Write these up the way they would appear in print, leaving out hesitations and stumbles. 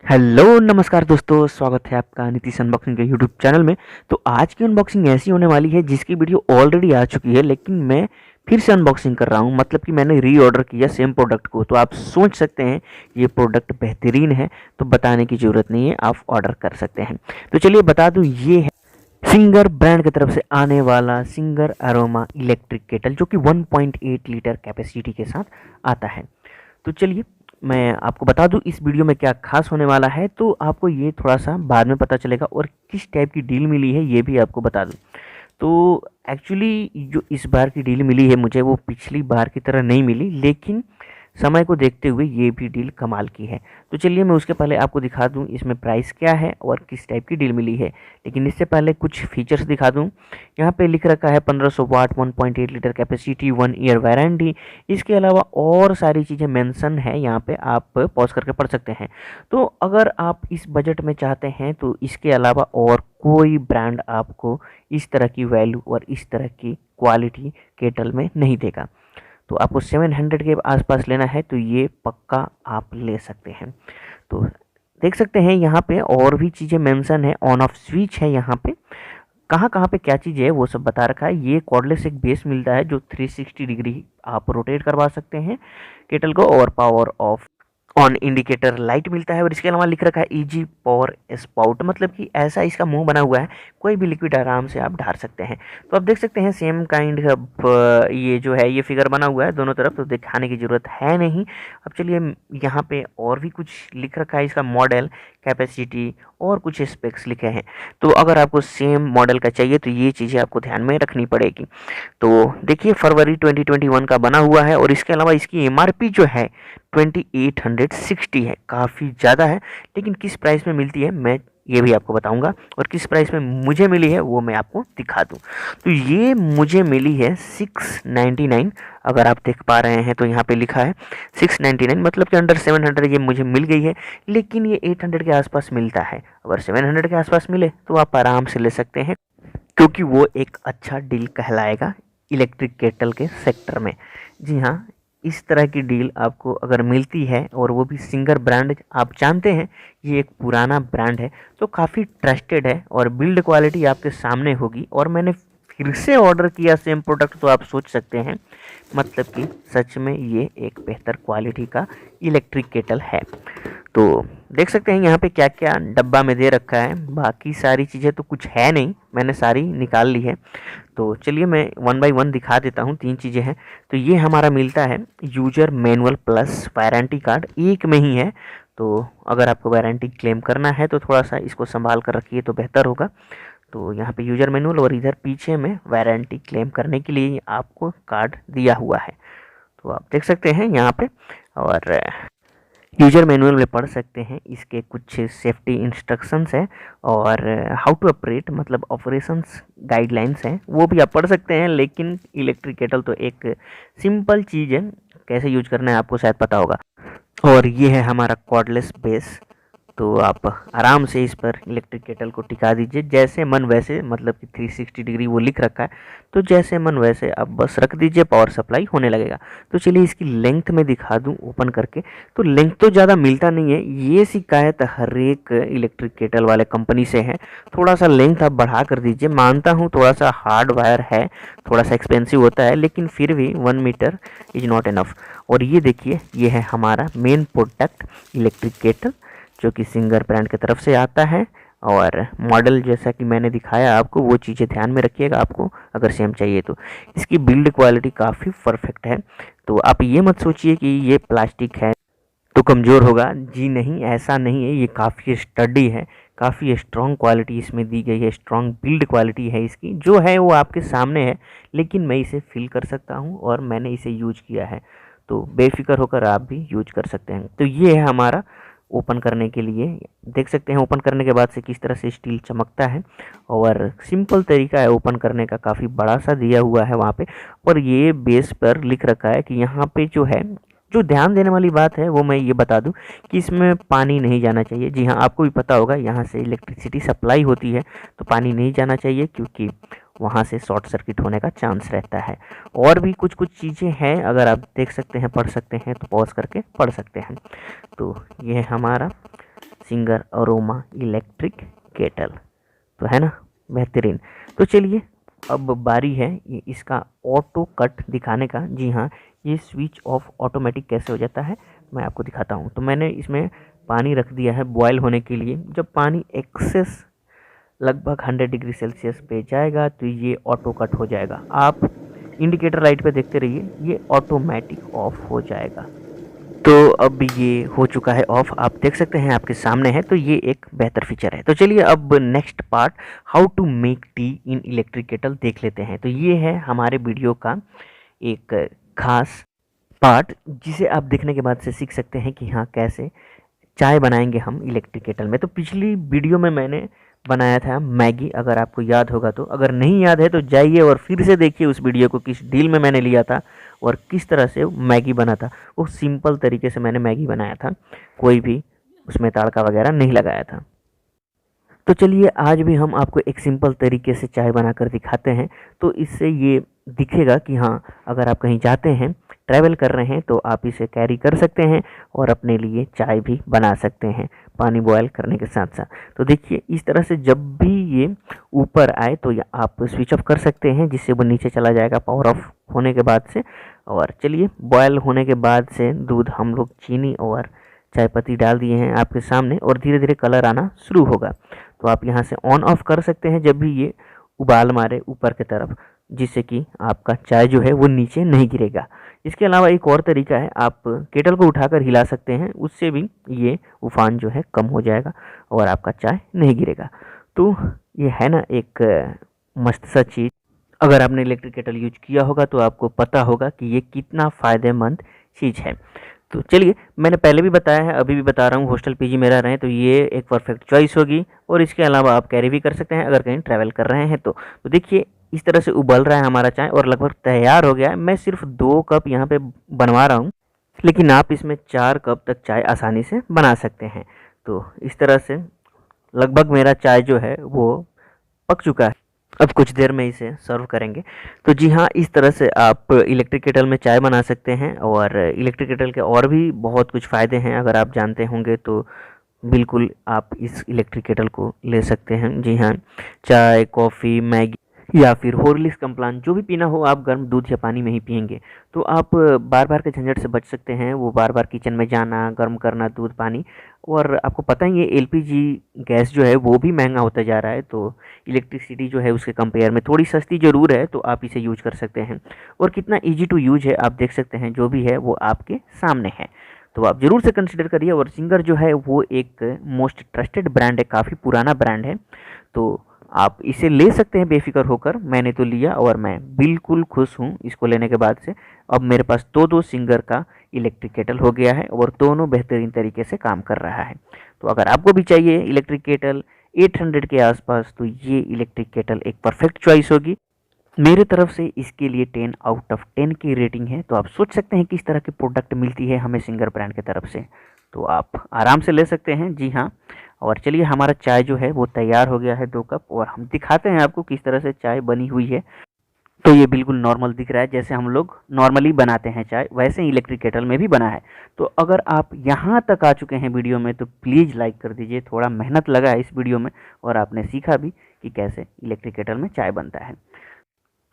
Hello नमस्कार दोस्तों, स्वागत है आपका नीतीश अनबॉक्सिंग के यूट्यूब चैनल में। तो आज की अनबॉक्सिंग ऐसी होने वाली है जिसकी वीडियो ऑलरेडी आ चुकी है, लेकिन मैं फिर से अनबॉक्सिंग कर रहा हूँ। मतलब कि मैंने रीऑर्डर किया सेम प्रोडक्ट को। तो आप सोच सकते हैं ये प्रोडक्ट बेहतरीन है, तो बताने की ज़रूरत नहीं है, आप ऑर्डर कर सकते हैं। तो चलिए बता दूँ, ये है सिंगर ब्रांड की तरफ से आने वाला सिंगर अरोमा इलेक्ट्रिक केटल, जो कि 1.8 लीटर कैपेसिटी के साथ आता है। तो चलिए मैं आपको बता दूं इस वीडियो में क्या खास होने वाला है, तो आपको ये थोड़ा सा बाद में पता चलेगा, और किस टाइप की डील मिली है ये भी आपको बता दूं। तो एक्चुअली जो इस बार की डील मिली है मुझे, वो पिछली बार की तरह नहीं मिली, लेकिन समय को देखते हुए ये भी डील कमाल की है। तो चलिए मैं उसके पहले आपको दिखा दूं इसमें प्राइस क्या है और किस टाइप की डील मिली है। लेकिन इससे पहले कुछ फीचर्स दिखा दूं। यहाँ पे लिख रखा है 1500 वाट, 1.8 लीटर कैपेसिटी, 1 ईयर वारंटी। इसके अलावा और सारी चीज़ें मेंशन है, यहाँ पे आप पॉज करके पढ़ सकते हैं। तो अगर आप इस बजट में चाहते हैं तो इसके अलावा और कोई ब्रांड आपको इस तरह की वैल्यू और इस तरह की क्वालिटी केटल में नहीं देगा। तो आपको 700 के आसपास लेना है तो ये पक्का आप ले सकते हैं। तो देख सकते हैं यहाँ पे और भी चीज़ें मेंशन है, ऑन ऑफ स्विच है, यहाँ पे कहाँ कहाँ पे क्या चीज़ है वो सब बता रखा है। ये कॉर्डलेस एक बेस मिलता है जो 360 डिग्री आप रोटेट करवा सकते हैं केटल को, और power of on indicator light मिलता है। और इसके अलावा लिख रखा है इजी पावर स्पाउट, मतलब कि ऐसा इसका मुंह बना हुआ है, कोई भी लिक्विड आराम से आप ढार सकते हैं। तो आप देख सकते हैं सेम काइंड ऑफ ये जो है ये फिगर बना हुआ है दोनों तरफ, तो दिखाने की ज़रूरत है नहीं। अब चलिए यहाँ पे और भी कुछ लिख रखा है, इसका मॉडल, कैपेसिटी और कुछ स्पेक्स लिखे हैं। तो अगर आपको सेम मॉडल का चाहिए तो ये चीज़ें आपको ध्यान में रखनी पड़ेगी। तो देखिए फरवरी 2021 का बना हुआ है, और इसके अलावा इसकी एमआरपी जो है 2860 है, काफ़ी ज़्यादा है। लेकिन किस प्राइस में मिलती है मैं ये भी आपको बताऊंगा, और किस प्राइस में मुझे मिली है वो मैं आपको दिखा दूं। तो ये मुझे मिली है 699। अगर आप देख पा रहे हैं तो यहाँ पे लिखा है 699, मतलब कि अंडर 700 ये मुझे मिल गई है। लेकिन ये 800 के आसपास मिलता है। अगर 700 के आसपास मिले तो आप आराम से ले सकते हैं, क्योंकि वो एक अच्छा डील कहलाएगा इलेक्ट्रिक केटल के सेक्टर में। जी हाँ, इस तरह की डील आपको अगर मिलती है, और वो भी सिंगर ब्रांड, आप जानते हैं ये एक पुराना ब्रांड है, तो काफ़ी ट्रस्टेड है, और बिल्ड क्वालिटी आपके सामने होगी। और मैंने फिर से ऑर्डर किया सेम प्रोडक्ट, तो आप सोच सकते हैं मतलब कि सच में ये एक बेहतर क्वालिटी का इलेक्ट्रिक केटल है। तो देख सकते हैं यहाँ पे क्या क्या डब्बा में दे रखा है। बाकी सारी चीज़ें तो कुछ है नहीं, मैंने सारी निकाल ली है। तो चलिए मैं वन बाय वन दिखा देता हूँ। 3 चीज़ें हैं। तो ये हमारा मिलता है user manual plus warranty card, एक में ही है। तो अगर आपको वारंटी क्लेम करना है तो थोड़ा सा इसको संभाल कर रखिए तो बेहतर होगा। तो यहाँ पे यूजर मैनुअल, और इधर पीछे में वारंटी क्लेम करने के लिए आपको कार्ड दिया हुआ है। तो आप देख सकते हैं यहाँ पे, और यूजर मैनुअल में पढ़ सकते हैं इसके कुछ सेफ्टी इंस्ट्रक्शंस हैं, और हाउ टू ऑपरेट, मतलब ऑपरेशंस गाइडलाइंस हैं, वो भी आप पढ़ सकते हैं। लेकिन इलेक्ट्रिक केटल तो एक सिंपल चीज़ है, कैसे यूज करना है आपको शायद पता होगा। और ये है हमारा कॉर्डलेस बेस। तो आप आराम से इस पर इलेक्ट्रिक केटल को टिका दीजिए जैसे मन वैसे, मतलब कि 360 डिग्री वो लिख रखा है, तो जैसे मन वैसे आप बस रख दीजिए, पावर सप्लाई होने लगेगा। तो चलिए इसकी लेंथ में दिखा दूं ओपन करके। तो लेंथ तो ज़्यादा मिलता नहीं है, ये शिकायत हर एक इलेक्ट्रिक केटल वाले कंपनी से है। थोड़ा सा लेंथ आप बढ़ा कर दीजिए। मानता हूँ थोड़ा सा हार्ड वायर है, थोड़ा सा एक्सपेंसिव होता है, लेकिन फिर भी 1 मीटर इज़ नॉट इनफ। और ये देखिए, ये है हमारा मेन प्रोडक्ट इलेक्ट्रिक केटल, जो कि सिंगर ब्रांड की तरफ से आता है। और मॉडल जैसा कि मैंने दिखाया आपको, वो चीज़ें ध्यान में रखिएगा आपको अगर सेम चाहिए तो। इसकी बिल्ड क्वालिटी काफ़ी परफेक्ट है। तो आप ये मत सोचिए कि ये प्लास्टिक है तो कमज़ोर होगा, जी नहीं, ऐसा नहीं है। ये काफ़ी स्टडी है, काफ़ी स्ट्रॉन्ग क्वालिटी इसमें दी गई है, स्ट्रॉन्ग बिल्ड क्वालिटी है इसकी, जो है वो आपके सामने है। लेकिन मैं इसे फील कर सकता हूँ और मैंने इसे यूज किया है, तो बेफिक्र होकर आप भी यूज कर सकते हैं। तो ये है हमारा ओपन करने के लिए। देख सकते हैं ओपन करने के बाद से किस तरह से स्टील चमकता है, और सिंपल तरीका है ओपन करने का, काफ़ी बड़ा सा दिया हुआ है वहाँ पे। और ये बेस पर लिख रखा है कि यहाँ पे जो है, जो ध्यान देने वाली बात है वो मैं ये बता दूं कि इसमें पानी नहीं जाना चाहिए। जी हाँ, आपको भी पता होगा यहाँ से इलेक्ट्रिसिटी सप्लाई होती है, तो पानी नहीं जाना चाहिए, क्योंकि वहाँ से शॉर्ट सर्किट होने का चांस रहता है। और भी कुछ कुछ चीज़ें हैं, अगर आप देख सकते हैं, पढ़ सकते हैं, तो पॉज करके पढ़ सकते हैं। तो ये है हमारा सिंगर अरोमा इलेक्ट्रिक केटल। तो है ना बेहतरीन। तो चलिए अब बारी है ये इसका ऑटो कट दिखाने का। जी हाँ, ये स्विच ऑफ ऑटोमेटिक कैसे हो जाता है मैं आपको दिखाता हूँ। तो मैंने इसमें पानी रख दिया है बॉयल होने के लिए। जब पानी एक्सेस लगभग 100 डिग्री सेल्सियस पे जाएगा तो ये ऑटो कट हो जाएगा। आप इंडिकेटर लाइट पे देखते रहिए, ये ऑटोमेटिक ऑफ हो जाएगा। तो अब ये हो चुका है ऑफ, आप देख सकते हैं आपके सामने है। तो ये एक बेहतर फीचर है। तो चलिए अब next part how to make tea in electric kettle देख लेते हैं। तो ये है हमारे वीडियो का एक खास पार्ट जिसे आप देखने के बाद से सीख सकते हैं कि हाँ कैसे चाय बनाएंगे हम इलेक्ट्रिक केटल में। तो पिछली वीडियो में मैंने बनाया था मैगी, अगर आपको याद होगा तो। अगर नहीं याद है तो जाइए और फिर से देखिए उस वीडियो को, किस डील में मैंने लिया था और किस तरह से मैगी बना था। वो सिंपल तरीके से मैंने मैगी बनाया था, कोई भी उसमें तड़का वगैरह नहीं लगाया था। तो चलिए आज भी हम आपको एक सिंपल तरीके से चाय बनाकर दिखाते हैं। तो इससे ये दिखेगा कि हाँ अगर आप कहीं जाते हैं, ट्रैवल कर रहे हैं, तो आप इसे कैरी कर सकते हैं और अपने लिए चाय भी बना सकते हैं पानी बॉयल करने के साथ साथ। तो देखिए इस तरह से जब भी ये ऊपर आए तो आप स्विच ऑफ कर सकते हैं, जिससे वो नीचे चला जाएगा पावर ऑफ होने के बाद से। और चलिए बॉयल होने के बाद से दूध हम लोग चीनी और चाय पत्ती डाल दिए हैं आपके सामने और धीरे धीरे कलर आना शुरू होगा। तो आप यहाँ से ऑन ऑफ कर सकते हैं जब भी ये उबाल मारे ऊपर की तरफ, जिससे कि आपका चाय जो है वो नीचे नहीं गिरेगा। इसके अलावा एक और तरीका है, आप केटल को उठाकर हिला सकते हैं, उससे भी ये उफान जो है कम हो जाएगा और आपका चाय नहीं गिरेगा। तो ये है ना एक मस्त सा चीज़। अगर आपने इलेक्ट्रिक केटल यूज किया होगा तो आपको पता होगा कि ये कितना फ़ायदेमंद चीज़ है। तो चलिए मैंने पहले भी बताया है, अभी भी बता रहा हूँ, हॉस्टल पीजी में रह रहे हैं तो ये एक परफेक्ट चॉइस होगी। और इसके अलावा आप कैरी भी कर सकते हैं अगर कहीं ट्रैवल कर रहे हैं तो देखिए इस तरह से उबल रहा है हमारा चाय और लगभग तैयार हो गया है। मैं सिर्फ 2 कप यहाँ पे बनवा रहा हूँ, लेकिन आप इसमें 4 कप तक चाय आसानी से बना सकते हैं। तो इस तरह से लगभग मेरा चाय जो है वो पक चुका है। अब कुछ देर में इसे सर्व करेंगे। तो जी हाँ, इस तरह से आप इलेक्ट्रिक केटल में चाय बना सकते हैं। और इलेक्ट्रिक केटल के और भी बहुत कुछ फ़ायदे हैं, अगर आप जानते होंगे तो बिल्कुल आप इस इलेक्ट्रिक केटल को ले सकते हैं। जी हाँ, चाय, कॉफ़ी, मैगी या फिर हॉर्लिक्स कम्प्लान जो भी पीना हो आप गर्म दूध या पानी में ही पियेंगे। तो आप बार बार के झंझट से बच सकते हैं, वो बार बार किचन में जाना, गर्म करना दूध पानी। और आपको पता ही है एलपीजी गैस जो है वो भी महंगा होता जा रहा है, तो इलेक्ट्रिसिटी जो है उसके कंपेयर में थोड़ी सस्ती ज़रूर है, तो आप इसे यूज कर सकते हैं। और कितना ईजी टू यूज है आप देख सकते हैं, जो भी है वो आपके सामने है। तो आप ज़रूर से कंसिडर करिए। और सिंगर जो है वो एक मोस्ट ट्रस्टेड ब्रांड है, काफ़ी पुराना ब्रांड है, तो आप इसे ले सकते हैं बेफिक्र होकर। मैंने तो लिया और मैं बिल्कुल खुश हूँ इसको लेने के बाद से। अब मेरे पास दो सिंगर का इलेक्ट्रिक केटल हो गया है और दोनों बेहतरीन तरीके से काम कर रहा है। तो अगर आपको भी चाहिए इलेक्ट्रिक केटल 800 के आसपास, तो ये इलेक्ट्रिक केटल एक परफेक्ट चॉइस होगी। मेरे तरफ से इसके लिए 10 आउट ऑफ 10 की रेटिंग है। तो आप सोच सकते हैं किस तरह की प्रोडक्ट मिलती है हमें सिंगर ब्रांड की तरफ से, तो आप आराम से ले सकते हैं। जी हाँ, और चलिए हमारा चाय जो है वो तैयार हो गया है 2 कप, और हम दिखाते हैं आपको किस तरह से चाय बनी हुई है। तो ये बिल्कुल नॉर्मल दिख रहा है, जैसे हम लोग नॉर्मली बनाते हैं चाय, वैसे ही इलेक्ट्रिक केटल में भी बना है। तो अगर आप यहाँ तक आ चुके हैं वीडियो में तो प्लीज़ लाइक कर दीजिए, थोड़ा मेहनत लगा है इस वीडियो में और आपने सीखा भी कि कैसे इलेक्ट्रिक केटल में चाय बनता है।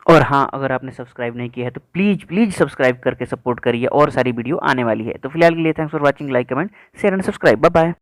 और हाँ, अगर आपने सब्सक्राइब नहीं किया है तो प्लीज़ सब्सक्राइब करके सपोर्ट करिए, और सारी वीडियो आने वाली है। तो फिलहाल के लिए thanks for watching, like, comment, share and subscribe. Bye bye.